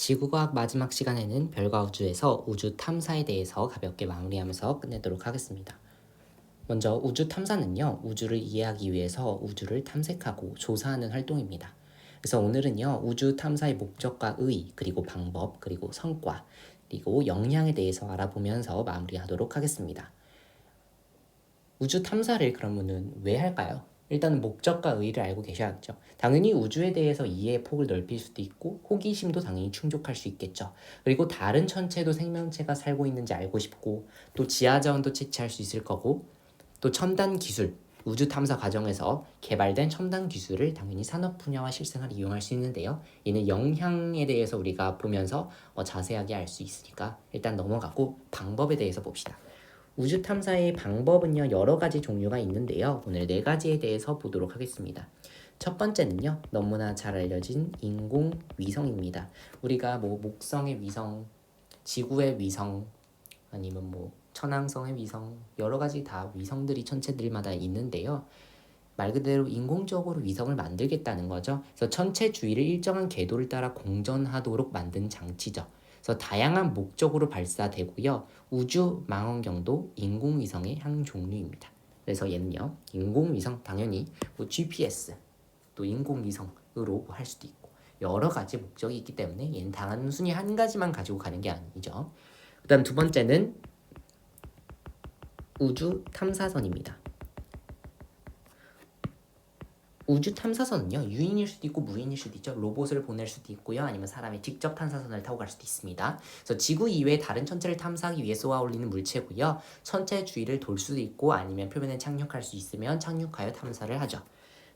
지구과학 마지막 시간에는 별과 우주에서 우주 탐사에 대해서 가볍게 마무리하면서 끝내도록 하겠습니다. 먼저 우주 탐사는요, 우주를 이해하기 위해서 우주를 탐색하고 조사하는 활동입니다. 그래서 오늘은요, 우주 탐사의 목적과 의의, 그리고 방법, 그리고 성과, 그리고 역량에 대해서 알아보면서 마무리하도록 하겠습니다. 우주 탐사를 그러면은 왜 할까요? 일단은 목적과 의의를 알고 계셔야겠죠. 당연히 우주에 대해서 이해의 폭을 넓힐 수도 있고 호기심도 당연히 충족할 수 있겠죠. 그리고 다른 천체도 생명체가 살고 있는지 알고 싶고 또 지하자원도 채취할 수 있을 거고 또 첨단 기술, 우주 탐사 과정에서 개발된 첨단 기술을 당연히 산업 분야와 실생활에 이용할 수 있는데요. 이는 영향에 대해서 우리가 보면서 자세하게 알 수 있으니까 일단 넘어가고 방법에 대해서 봅시다. 우주 탐사의 방법은요, 여러 가지 종류가 있는데요. 오늘 네 가지에 대해서 보도록 하겠습니다. 첫 번째는요, 너무나 잘 알려진 인공위성입니다. 우리가 목성의 위성, 지구의 위성, 아니면 천왕성의 위성, 여러 가지 다 위성들이 천체들마다 있는데요. 말 그대로 인공적으로 위성을 만들겠다는 거죠. 그래서 천체 주위를 일정한 궤도를 따라 공전하도록 만든 장치죠. 그래서 다양한 목적으로 발사되고요. 우주 망원경도 인공위성의 한 종류입니다. 그래서 얘는요, 인공위성 당연히 GPS 또 인공위성으로 할 수도 있고 여러 가지 목적이 있기 때문에 얘는 단순히 한 가지만 가지고 가는 게 아니죠. 그다음 두 번째는 우주 탐사선입니다. 우주 탐사선은요, 유인일 수도 있고 무인일 수도 있죠. 로봇을 보낼 수도 있고요, 아니면 사람이 직접 탐사선을 타고 갈 수도 있습니다. 그래서 지구 이외의 다른 천체를 탐사하기 위해 쏘아 올리는 물체고요. 천체 주위를 돌 수도 있고 아니면 표면에 착륙할 수 있으면 착륙하여 탐사를 하죠.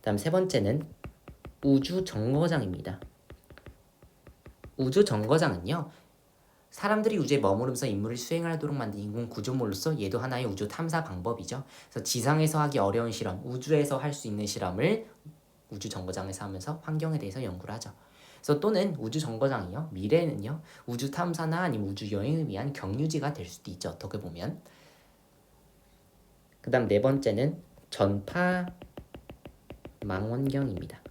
다음 세 번째는 우주 정거장입니다. 우주 정거장은요, 사람들이 우주에 머무르면서 임무를 수행하도록 만든 인공 구조물로서 얘도 하나의 우주 탐사 방법이죠. 그래서 지상에서 하기 어려운 실험, 우주에서 할 수 있는 실험을 우주 정거장에서 하면서 환경에 대해서 연구를 하죠. 그래서 또는 우주 정거장이요, 미래에는요, 우주 탐사나 아니면 우주 여행을 위한 경유지가 될 수도 있죠. 어떻게 보면. 그다음 네 번째는 전파 망원경입니다.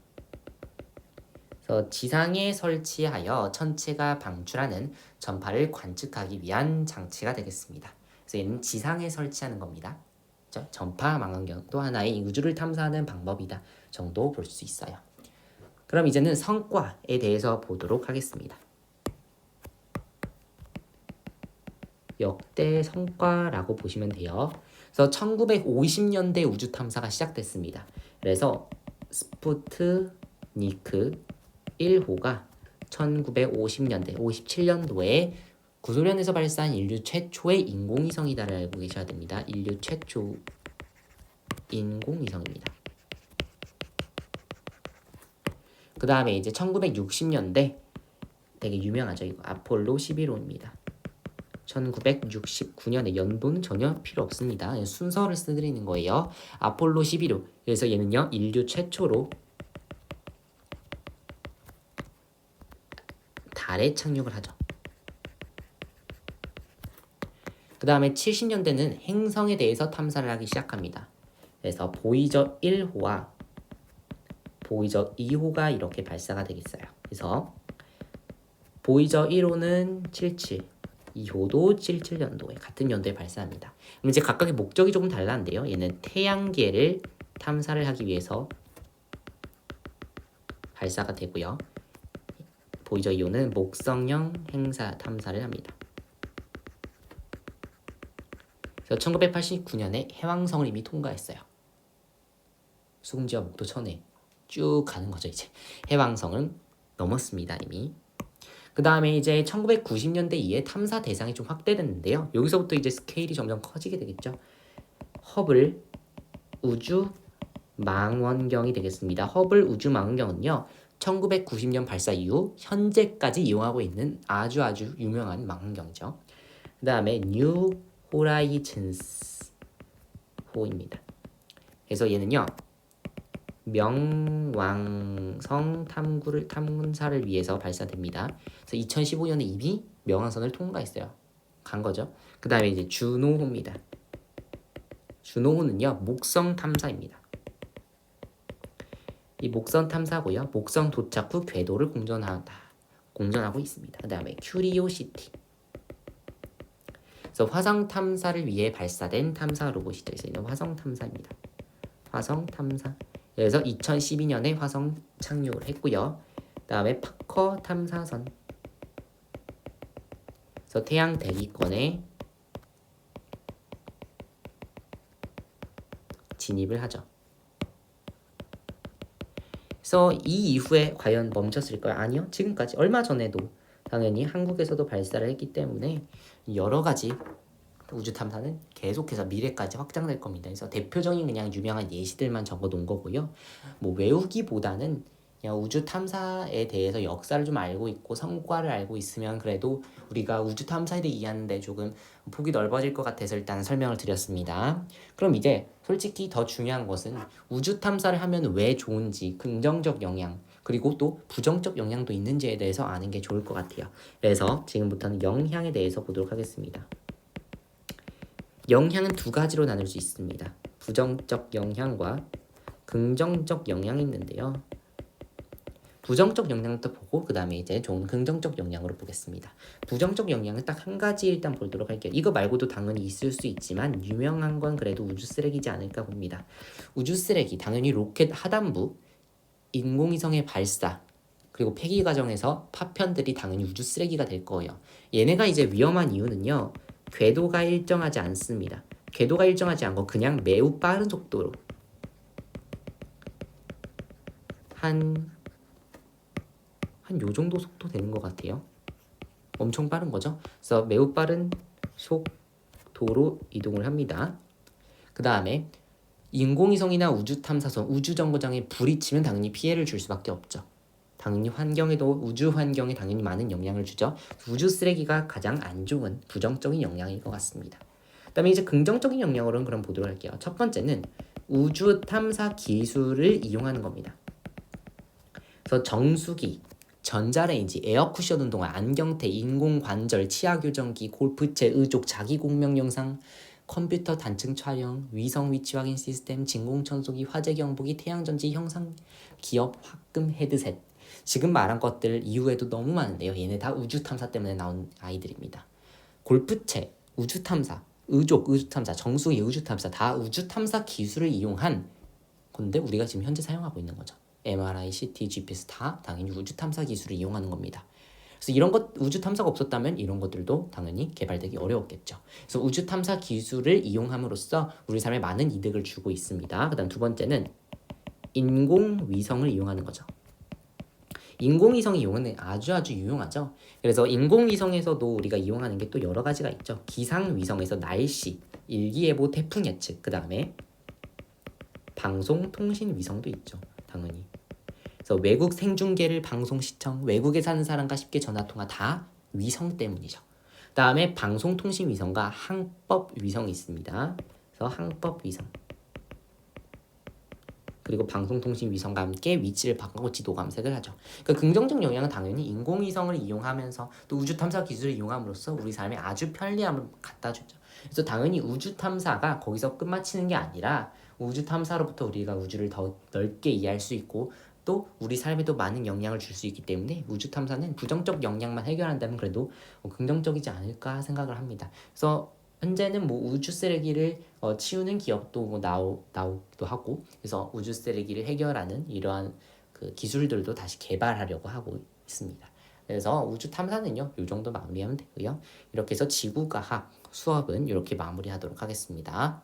그래서 지상에 설치하여 천체가 방출하는 전파를 관측하기 위한 장치가 되겠습니다. 그래서 얘는 지상에 설치하는 겁니다. 그렇죠? 전파 망원경도 하나의 우주를 탐사하는 방법이다 정도 볼 수 있어요. 그럼 이제는 성과에 대해서 보도록 하겠습니다. 역대 성과라고 보시면 돼요. 그래서 1950년대 우주 탐사가 시작됐습니다. 그래서 스푸트니크 1호가 1950년대, 57년도에 구소련에서 발사한 인류 최초의 인공위성이다를 알고 계셔야 됩니다. 인류 최초 인공위성입니다. 그 다음에 이제 1960년대 되게 유명하죠. 이거 아폴로 11호입니다. 1969년에 연도는 전혀 필요 없습니다. 순서를 쓰드리는 거예요. 아폴로 11호. 그래서 얘는요, 인류 최초로 달에 착륙을 하죠. 그 다음에 70년대는 행성에 대해서 탐사를 하기 시작합니다. 그래서 보이저 1호와 보이저 2호가 이렇게 발사가 되겠어요. 그래서 보이저 1호는 77, 2호도 77년도에 같은 연도에 발사합니다. 그럼 이제 각각의 목적이 조금 달랐는데요. 얘는 태양계를 탐사를 하기 위해서 발사가 되고요. 보이저 2호는 목성형 행사 탐사를 합니다. 그래서 1989년에 해왕성을 이미 통과했어요. 수금지와 목도 천에 쭉 가는 거죠. 이제 해왕성은 넘었습니다 이미. 그 다음에 이제 1990년대 이후에 탐사 대상이 좀 확대됐는데요. 여기서부터 이제 스케일이 점점 커지게 되겠죠. 허블 우주 망원경이 되겠습니다. 허블 우주 망원경은요, 1990년 발사 이후 현재까지 이용하고 있는 아주 유명한 망원경이죠. 그 다음에 뉴 호라이즌스 호입니다. 그래서 얘는요, 명왕성 탐사를 위해서 발사됩니다. 그래서 2015년에 이미 명왕성을 통과했어요. 간 거죠. 그 다음에 이제 주노호입니다. 주노호는요, 목성 탐사입니다. 이 목성 탐사고요, 목성 도착 후 궤도를 공전한다. 공전하고 있습니다. 그 다음에 큐리오시티. 그래서 화성 탐사를 위해 발사된 탐사 로봇이죠. 그래서 이는 화성 탐사입니다. 화성 탐사. 그래서 2012년에 화성 착륙을 했고요. 그 다음에 파커 탐사선. 그래서 태양 대기권에 진입을 하죠. 그래서 이 이후에 과연 멈췄을까요? 아니요. 지금까지 얼마 전에도 당연히 한국에서도 발사를 했기 때문에 여러 가지 우주 탐사는 계속해서 미래까지 확장될 겁니다. 그래서 대표적인 그냥 유명한 예시들만 적어 놓은 거고요. 뭐 외우기보다는 그냥 우주 탐사에 대해서 역사를 좀 알고 있고 성과를 알고 있으면 그래도 우리가 우주 탐사에 대해 이해하는데 조금 폭이 넓어질 것 같아서 일단 설명을 드렸습니다. 그럼 이제 솔직히 더 중요한 것은 우주 탐사를 하면 왜 좋은지, 긍정적 영향, 그리고 또 부정적 영향도 있는지에 대해서 아는 게 좋을 것 같아요. 그래서 지금부터는 영향에 대해서 보도록 하겠습니다. 영향은 두 가지로 나눌 수 있습니다. 부정적 영향과 긍정적 영향이 있는데요. 부정적 영향부터 보고 그 다음에 이제 좋은 긍정적 영향으로 보겠습니다. 부정적 영향은 딱 한 가지 일단 보도록 할게요. 이거 말고도 당연히 있을 수 있지만 유명한 건 그래도 우주 쓰레기지 않을까 봅니다. 우주 쓰레기 당연히 로켓 하단부, 인공위성의 발사, 그리고 폐기 과정에서 파편들이 당연히 우주 쓰레기가 될 거예요. 얘네가 이제 위험한 이유는요. 궤도가 일정하지 않습니다. 궤도가 일정하지 않고 그냥 매우 빠른 속도로 한 요 정도 속도 되는 것 같아요. 엄청 빠른 거죠. 그래서 매우 빠른 속도로 이동을 합니다. 그 다음에 인공위성이나 우주탐사선, 우주정거장에 불이 치면 당연히 피해를 줄 수밖에 없죠. 당연히 환경에도 우주 환경에 당연히 많은 영향을 주죠. 우주 쓰레기가 가장 안 좋은 부정적인 영향인 것 같습니다. 그다음에 이제 긍정적인 영향으로는 그럼 보도록 할게요. 첫 번째는 우주 탐사 기술을 이용하는 겁니다. 그래서 정수기, 전자레인지, 에어쿠션 운동화, 안경테, 인공관절, 치아교정기, 골프채, 의족, 자기공명 영상, 컴퓨터 단층 촬영, 위성 위치 확인 시스템, 진공청소기, 화재 경보기, 태양전지 형상 기업 화금 헤드셋. 지금 말한 것들 이후에도 너무 많은데요. 얘네 다 우주 탐사 때문에 나온 아이들입니다. 골프채, 우주 탐사, 의족, 우주 탐사, 정수기, 우주 탐사 다 우주 탐사 기술을 이용한 건데 우리가 지금 현재 사용하고 있는 거죠. MRI, CT, GPS 다 당연히 우주 탐사 기술을 이용하는 겁니다. 그래서 이런 것 우주 탐사가 없었다면 이런 것들도 당연히 개발되기 어려웠겠죠. 그래서 우주 탐사 기술을 이용함으로써 우리 삶에 많은 이득을 주고 있습니다. 그다음 두 번째는 인공위성을 이용하는 거죠. 인공위성 이용은 아주 유용하죠. 그래서 인공위성에서도 우리가 이용하는 게 또 여러 가지가 있죠. 기상위성에서 날씨, 일기예보, 태풍 예측, 그 다음에 방송, 통신 위성도 있죠. 당연히. 그래서 외국 생중계를 방송 시청, 외국에 사는 사람과 쉽게 전화통화 다 위성 때문이죠. 그 다음에 방송통신 위성과 항법 위성이 있습니다. 그래서 항법 위성. 그리고 방송통신 위성과 함께 위치를 바꾸고 지도 감색을 하죠. 그러니까 긍정적 영향은 당연히 인공위성을 이용하면서 또 우주 탐사 기술을 이용함으로써 우리 삶에 아주 편리함을 갖다 주죠. 그래서 당연히 우주 탐사가 거기서 끝마치는 게 아니라 우주 탐사로부터 우리가 우주를 더 넓게 이해할 수 있고 또 우리 삶에도 많은 영향을 줄 수 있기 때문에 우주 탐사는 부정적 영향만 해결한다면 그래도 긍정적이지 않을까 생각을 합니다. 그래서 현재는 뭐 우주 쓰레기를 치우는 기업도 뭐 나오기도 하고 그래서 우주 쓰레기를 해결하는 이러한 그 기술들도 다시 개발하려고 하고 있습니다. 그래서 우주 탐사는요, 이 정도 마무리하면 되고요. 이렇게 해서 지구과학 수업은 이렇게 마무리하도록 하겠습니다.